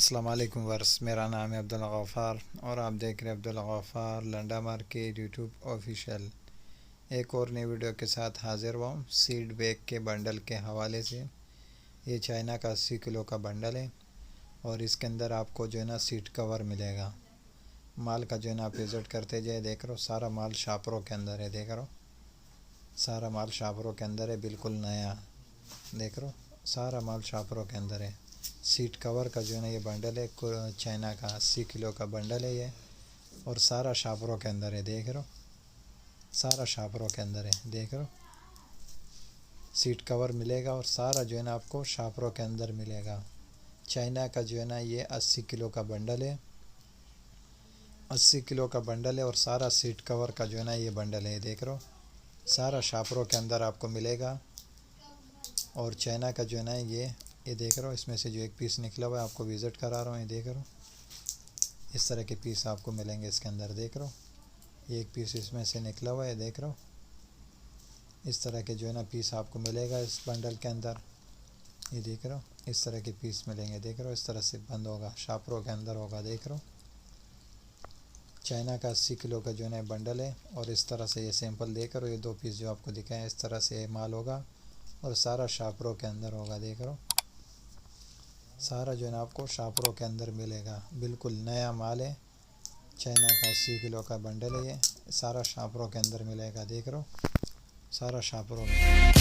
अस्सलाम वालेकुम वर्स, मेरा नाम है अब्दुल गफ़ार और आप देख रहे हैं Abdul Gaffar Landa market YouTube official. एक और नई वीडियो के साथ हाज़िर हुआ हूँ सीड बैग के बंडल के हवाले से। ये चाइना का 80 किलो का बंडल है और इसके अंदर आपको जो है ना सीट कवर मिलेगा। माल का जो है ना आप विज़िट करते जाए, देख रहे हो सारा माल शापरों के अंदर है, देख रहे हो सारा माल शापरों के अंदर है, बिल्कुल नया, देख रहे हो सारा माल शापरों के अंदर है। सीट कवर का जो है ना ये बंडल है, चाइना का 80 किलो का बंडल है ये, और सारा शापरों के अंदर है, देख रहे हो सारा शापरों के अंदर है, देख रहे हो सीट कवर मिलेगा और सारा जो है ना आपको शापरों के अंदर मिलेगा। चाइना का जो है ना ये 80 किलो का बंडल है, 80 किलो का बंडल है और सारा सीट कवर का जो है ना ये बंडल है, देख रहे हो सारा शापरों के अंदर आपको मिलेगा। और चाइना का जो है ना ये देख रहे हो, इसमें से जो एक पीस निकला हुआ है आपको विज़िट करा रहा हूँ, ये देख रहे हो इस तरह के पीस आपको मिलेंगे इसके अंदर, देख रहे हो ये एक पीस इसमें से निकला हुआ है, देख रहे हो इस तरह के जो है ना पीस आपको मिलेगा इस बंडल के अंदर। ये देख रहे हो इस तरह के पीस मिलेंगे, देख रहे हो इस तरह से बंद होगा, शापरों के अंदर होगा, देख रहे हो चाइना का 80 किलो का जो है ना बंडल है। और इस तरह से ये सैंपल देख रहे हो, ये दो पीस जो आपको दिखाएं इस तरह से माल होगा और सारा शापरों के अंदर होगा, देख रहे हो सारा जो है ना आपको शापरों के अंदर मिलेगा, बिल्कुल नया माल है। चाइना का 80 किलो का बंडल है ये, सारा शापरों के अंदर मिलेगा, देख रहे हो सारा शापरों में।